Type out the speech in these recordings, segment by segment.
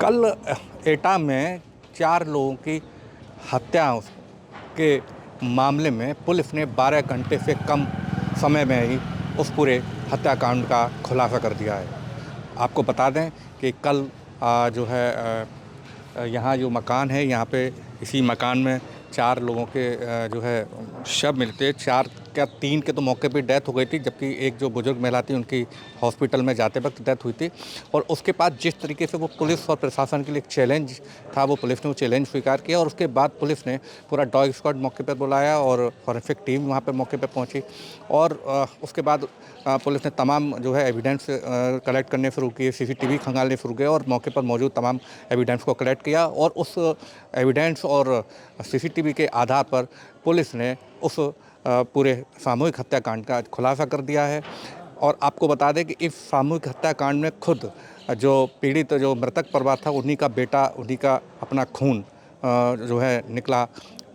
कल एटा में 4 लोगों की हत्या के मामले में पुलिस ने 12 घंटे से कम समय में ही उस पूरे हत्याकांड का खुलासा कर दिया है। आपको बता दें कि कल जो है यहाँ जो मकान है, यहाँ पे इसी मकान में 4 लोगों के जो है शव मिलते, 4 क्या 3 के तो मौके पे डेथ हो गई थी, जबकि एक जो बुजुर्ग महिला थी उनकी हॉस्पिटल में जाते वक्त डेथ हुई थी। और उसके बाद जिस तरीके से वो पुलिस और प्रशासन के लिए एक चैलेंज था, वो पुलिस ने वो चैलेंज स्वीकार किया और उसके बाद पुलिस ने पूरा डॉग स्क्वाड मौके पर बुलाया और फॉरेंसिक टीम वहाँ पर मौके पर पहुँची। और उसके बाद पुलिस ने तमाम जो है एविडेंस कलेक्ट करने शुरू किए, सीसीटीवी खंगालने शुरू किए और मौके पर मौजूद तमाम एविडेंस को कलेक्ट किया। और उस एविडेंस और सीसीटीवी के आधार पर पुलिस ने उस पूरे सामूहिक हत्याकांड का खुलासा कर दिया है। और आपको बता दें कि इस सामूहिक हत्याकांड में खुद जो पीड़ित जो मृतक परिवार था, उन्हीं का बेटा, उन्हीं का अपना खून जो है निकला।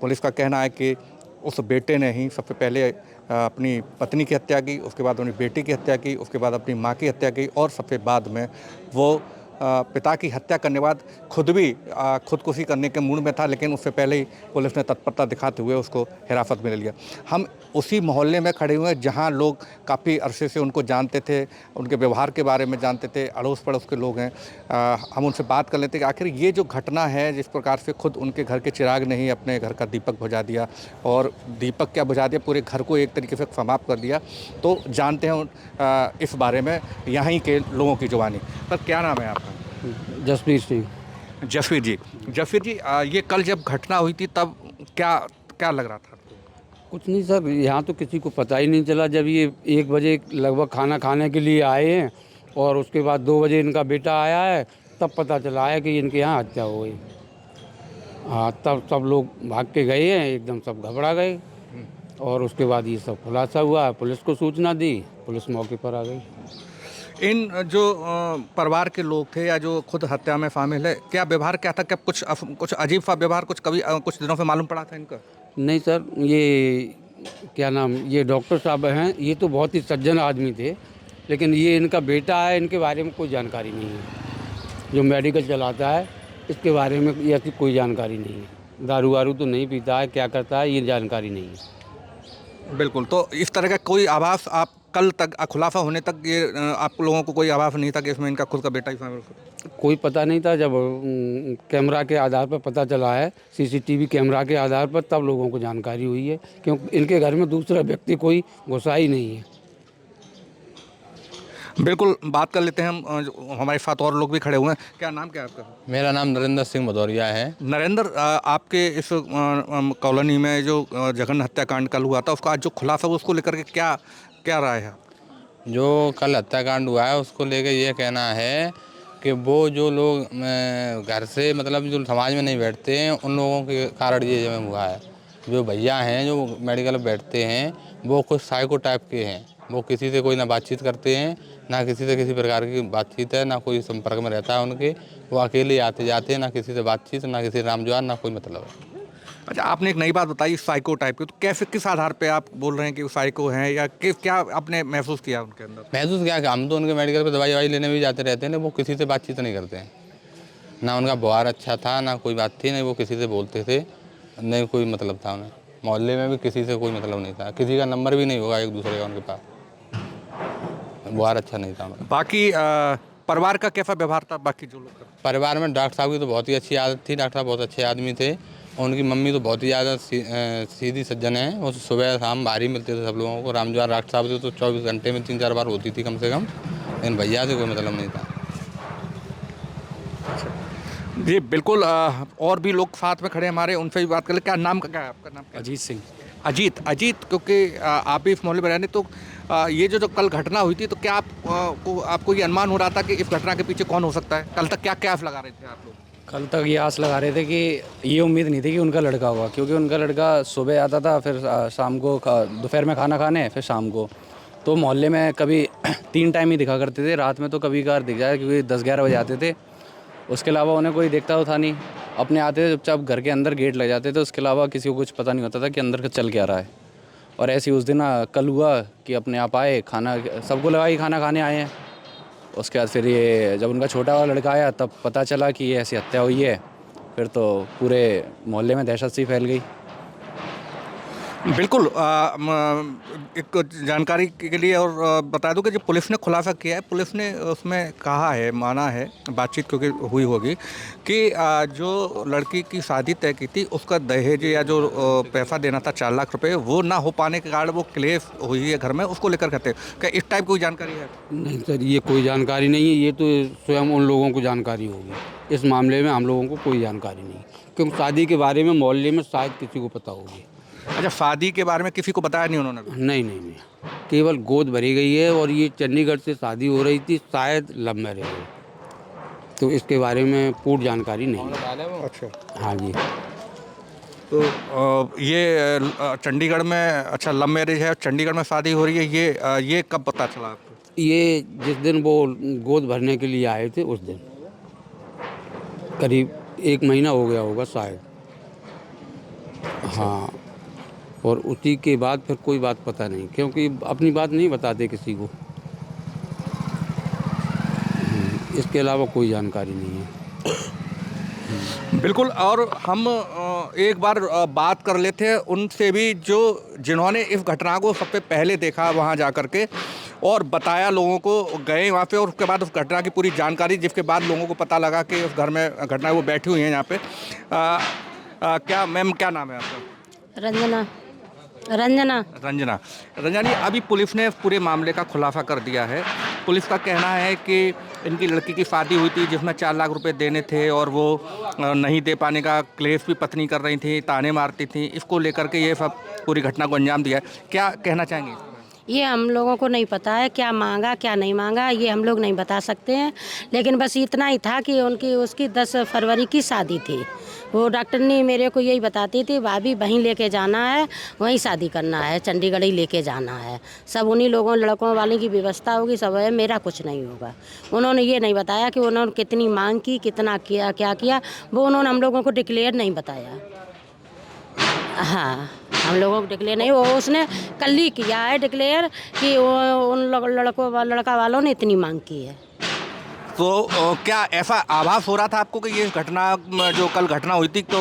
पुलिस का कहना है कि उस बेटे ने ही सबसे पहले अपनी पत्नी की हत्या की, उसके बाद अपनी बेटी की हत्या की, उसके बाद अपनी माँ की हत्या की और सबसे बाद में वो पिता की हत्या करने के बाद खुद भी खुदकुशी करने के मूड में था, लेकिन उससे पहले ही पुलिस ने तत्परता दिखाते हुए उसको हिरासत में ले लिया। हम उसी मोहल्ले में खड़े हुए हैं जहां लोग काफ़ी अरसे से उनको जानते थे, उनके व्यवहार के बारे में जानते थे, अड़ोस पड़ोस के लोग हैं। हम उनसे बात कर लेते कि आखिर ये जो घटना है, जिस प्रकार से खुद उनके घर के चिराग ने ही अपने घर का दीपक बुझा दिया और दीपक क्या बुझा दिया, पूरे घर को एक तरीके से समाप्त कर दिया। तो जानते हैं इस बारे में यहीं के लोगों की जुबानी। पर क्या नाम है आपका? जसवीर सिंह। जसवीर जी। जसवीर जी, ये कल जब घटना हुई थी तब क्या क्या लग रहा था आपको? कुछ नहीं सर, यहाँ तो किसी को पता ही नहीं चला। जब ये 1 बजे लगभग खाना खाने के लिए आए हैं और उसके बाद 2 बजे इनका बेटा आया है, तब पता चला है कि इनके यहाँ हत्या हो गई। हाँ, तब सब लोग भाग के गए हैं, एकदम सब घबरा गए। और उसके बाद ये सब खुलासा हुआ, पुलिस को सूचना दी, पुलिस मौके पर आ गई। इन जो परिवार के लोग थे या जो खुद हत्या में शामिल है, क्या व्यवहार क्या था? क्या कुछ अजीब सा व्यवहार कुछ कभी कुछ दिनों से मालूम पड़ा था इनका? नहीं सर, ये क्या नाम, ये डॉक्टर साहब हैं, ये तो बहुत ही सज्जन आदमी थे, लेकिन ये इनका बेटा है, इनके बारे में कोई जानकारी नहीं है। जो मेडिकल चलाता है, इसके बारे में ऐसी कोई जानकारी नहीं है। दारू वारू तो नहीं पीता है, क्या करता है ये जानकारी नहीं है। बिल्कुल। तो इस तरह का कोई आभास आप कल तक खुलासा होने तक ये आप लोगों को कोई आभास नहीं था कि इसमें इनका खुद का बेटा ही शामिल था? कोई पता नहीं था। जब कैमरा के आधार पर पता चला है, सीसीटीवी कैमरा के आधार पर, तब लोगों को जानकारी हुई है, क्योंकि इनके घर में दूसरा व्यक्ति कोई घुसा ही नहीं है। बिल्कुल, बात कर लेते हैं हम। जो हमारे साथ और लोग भी खड़े हुए हैं। क्या नाम क्या है आपका? मेरा नाम नरेंद्र सिंह भदौरिया है। नरेंद्र, आपके इस कॉलोनी में जो जघन्य हत्याकांड कल हुआ था, उसका आज जो खुलासा हुआ, उसको लेकर के क्या क्या राय है? जो कल हत्याकांड हुआ है उसको लेके ये कहना है कि वो जो लोग घर से मतलब जो समाज में नहीं बैठते हैं, उन लोगों के कारण ये हुआ है। जो भैया हैं जो मेडिकल में बैठते हैं, वो कुछ साइको टाइप के हैं। वो किसी से कोई ना बातचीत करते हैं, ना किसी से किसी प्रकार की बातचीत है, ना कोई संपर्क में रहता है उनके। वो अकेले आते जाते हैं, ना किसी से बातचीत, ना किसी रामजवान, ना कोई मतलब है। अच्छा, आपने एक नई बात बताई साइको टाइप की, तो कैसे, किस आधार पे आप बोल रहे हैं कि वो साइको हैं, या क्या आपने महसूस किया उनके अंदर? महसूस क्या कि हम तो उनके मेडिकल पे दवाई लेने भी जाते रहते हैं ना, वो किसी से बातचीत नहीं करते हैं। ना उनका व्यवहार अच्छा था, ना कोई बात थी, नहीं वो किसी से बोलते थे, नहीं कोई मतलब था उन्हें। मोहल्ले में भी किसी से कोई मतलब नहीं था, किसी का नंबर भी नहीं होगा एक दूसरे का उनके पास। व्यवहार अच्छा नहीं था उनका। बाकी परिवार का कैसा व्यवहार था बाकी जो लोग? परिवार में डॉक्टर साहब की तो बहुत ही अच्छी आदत थी। डॉक्टर साहब बहुत अच्छे आदमी थे। उनकी मम्मी तो बहुत ही ज़्यादा सीधी सज्जन है। वो सुबह शाम बाहर ही मिलते थे सब लोगों को। रामजवान डॉक्टर साहब थे तो 24 घंटे में 3-4 बार होती थी कम से कम, लेकिन भैया से कोई मतलब नहीं था। जी बिल्कुल। और भी लोग साथ में खड़े हैं हमारे, उनसे भी बात कर ले। क्या नाम क्या है आपका? नाम क्या है? अजीत सिंह। अजीत, क्योंकि आप भी इस मोहल्ले में रहने, तो ये जो कल घटना हुई थी, तो क्या आपको ये अनुमान हो रहा था कि इस घटना के पीछे कौन हो सकता है? कल तक क्या क्या लगा रहे थे आप लोग? कल तक ये आस लगा रहे थे कि ये उम्मीद नहीं थी कि उनका लड़का होगा, क्योंकि उनका लड़का सुबह आता था, फिर शाम को दोपहर में खाना खाने, फिर शाम को। तो मोहल्ले में कभी 3 टाइम ही दिखा करते थे, रात में तो कभी कभार दिख जाए, क्योंकि 10-11 बजे आते थे। उसके अलावा उन्हें कोई देखता तो था नहीं। अपने आते थे चुपचाप, घर के अंदर गेट लग जाते थे। उसके अलावा किसी को कुछ पता नहीं होता था कि अंदर का चल क्या रहा है। और ऐसे ही उस दिन कल हुआ कि अपने आप आए, खाना सबको लगा कि खाना खाने आए हैं, उसके बाद फिर ये जब उनका छोटा वाला लड़का आया तब पता चला कि ये ऐसी हत्या हुई है। फिर तो पूरे मोहल्ले में दहशत सी फैल गई। बिल्कुल एक जानकारी के लिए और बता दूं कि जो पुलिस ने खुलासा किया है, पुलिस ने उसमें कहा है, माना है, बातचीत क्योंकि हुई होगी कि जो लड़की की शादी तय की थी उसका दहेज या जो पैसा देना था 4 लाख रुपए, वो ना हो पाने के कारण वो क्लेश हुई है घर में, उसको लेकर कहते हैं। क्या इस टाइप कोई जानकारी है? नहीं सर, ये कोई जानकारी नहीं है। ये तो स्वयं उन लोगों को जानकारी होगी। इस मामले में हम लोगों को कोई जानकारी नहीं, क्योंकि शादी के बारे में मोहल्ले में शायद किसी को पता होगी। अच्छा, शादी के बारे में किसी को बताया नहीं उन्होंने? नहीं, केवल गोद भरी गई है और ये चंडीगढ़ से शादी हो रही थी, शायद लव मैरिज है, तो इसके बारे में पूर्ण जानकारी नहीं है। अच्छा, हाँ जी। तो ये चंडीगढ़ में, अच्छा, लव मैरिज है, चंडीगढ़ में शादी हो रही है, ये कब पता चला आपको? ये जिस दिन वो गोद भरने के लिए आए थे उस दिन, करीब 1 महीना हो गया होगा शायद। हाँ, और उसी के बाद फिर कोई बात पता नहीं, क्योंकि अपनी बात नहीं बताते किसी को। इसके अलावा कोई जानकारी नहीं है। बिल्कुल। और हम एक बार बात कर लेते हैं उनसे भी, जो जिन्होंने इस घटना को सबसे पहले देखा वहाँ जा कर के और बताया लोगों को, गए वहाँ पे और उसके बाद उस घटना की पूरी जानकारी, जिसके बाद लोगों को पता लगा कि उस घर में घटना, वो बैठी हुई हैं यहाँ पे। क्या मैम, क्या नाम है आपका? रंजना जी, अभी पुलिस ने पूरे मामले का खुलासा कर दिया है। पुलिस का कहना है कि इनकी लड़की की शादी हुई थी जिसमें 4 लाख रुपए देने थे और वो नहीं दे पाने का क्लेश भी पत्नी कर रही थी, ताने मारती थी। इसको लेकर के ये सब पूरी घटना को अंजाम दिया है। क्या कहना चाहेंगे? ये हम लोगों को नहीं पता है क्या मांगा क्या नहीं मांगा, ये हम लोग नहीं बता सकते हैं। लेकिन बस इतना ही था कि उसकी 10 फरवरी की शादी थी। वो डॉक्टरनी मेरे को यही बताती थी, भाभी वहीं लेके जाना है, वहीं शादी करना है, चंडीगढ़ ही लेके जाना है, सब उन्हीं लोगों लड़कों वाले की व्यवस्था होगी, सब है, मेरा कुछ नहीं होगा। उन्होंने ये नहीं बताया कि उन्होंने कितनी मांग की, कितना किया, क्या किया, वो उन्होंने हम लोगों को डिक्लेयर नहीं बताया। हाँ, हम लोगों को डिक्लेयर नहीं, वो उसने कल ही किया है डिक्लेयर कि उन लड़का वालों ने इतनी मांग की है। तो क्या ऐसा आभास हो रहा था आपको कि ये घटना, जो कल घटना हुई थी, तो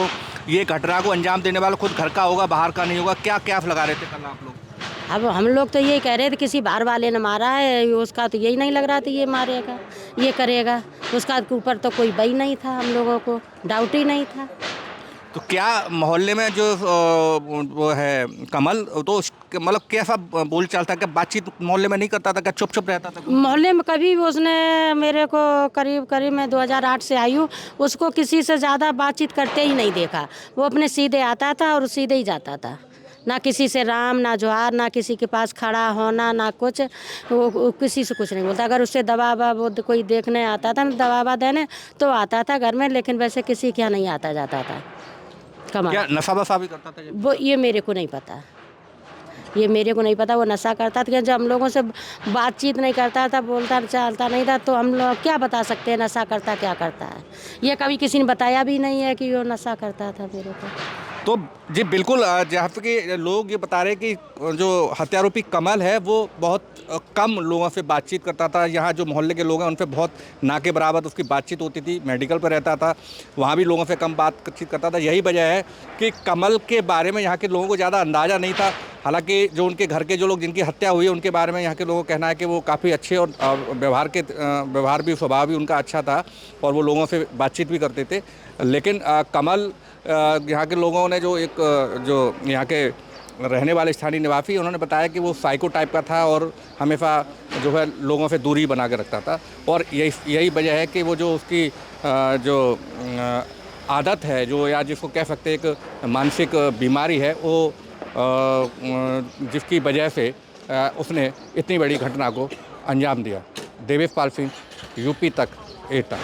ये घटना को अंजाम देने वाला खुद घर का होगा, बाहर का नहीं होगा? क्या कैफ लगा रहे थे कल आप लोग? अब हम लोग तो यही कह रहे थे किसी बाहर वाले ने मारा है, उसका तो यही नहीं लग रहा था ये मारेगा, ये करेगा। उसका ऊपर तो कोई बई नहीं था, हम लोगों को डाउट ही नहीं था। तो क्या मोहल्ले में जो वो है कमल, तो मतलब कैसा बोल चाल था? क्या बातचीत मोहल्ले में नहीं करता था? क्या चुप चुप रहता था? मोहल्ले में कभी उसने मेरे को करीब मैं 2008 से आई हूँ, उसको किसी से ज़्यादा बातचीत करते ही नहीं देखा। वो अपने सीधे आता था और सीधे ही जाता था, ना किसी से राम ना जोहार, ना किसी के पास खड़ा होना, ना कुछ। वो किसी से कुछ नहीं बोलता। अगर उससे दवा वो कोई देखने आता था, दवा देने तो आता था घर में, लेकिन वैसे किसी के यहाँ नहीं आता जाता था। क्या नशा वशा भी करता था? वो ये मेरे को नहीं पता, ये मेरे को नहीं पता। वो नशा करता था, जब हम लोगों से बातचीत नहीं करता था, बोलता चालता नहीं था, तो हम लोग क्या बता सकते हैं नशा करता क्या करता है? ये कभी किसी ने बताया भी नहीं है कि वो नशा करता था मेरे को। तो जी बिल्कुल, जहाँ पे कि लोग ये बता रहे कि जो हत्यारोपी कमल है वो बहुत कम लोगों से बातचीत करता था। यहाँ जो मोहल्ले के लोग हैं उनसे बहुत ना के बराबर उसकी बातचीत होती थी। मेडिकल पर रहता था, वहाँ भी लोगों से कम बातचीत करता था। यही वजह है कि कमल के बारे में यहाँ के लोगों को ज़्यादा अंदाज़ा नहीं था। हालांकि जो उनके घर के जो लोग जिनकी हत्या हुई है उनके बारे में यहाँ के लोगों का कहना है कि वो काफ़ी अच्छे और व्यवहार भी, स्वभाव भी उनका अच्छा था और वो लोगों से बातचीत भी करते थे। लेकिन कमल, यहाँ के लोगों ने जो यहाँ के रहने वाले स्थानीय निवासी, उन्होंने बताया कि वो साइको टाइप का था और हमेशा जो है लोगों से दूरी बना के रखता था। और यही वजह है कि वो जो उसकी जो आदत है, जो या जिसको कह सकते हैं एक मानसिक बीमारी है, वो जिसकी वजह से उसने इतनी बड़ी घटना को अंजाम दिया। देवेश पाल सिंह, यूपी तक, एटा।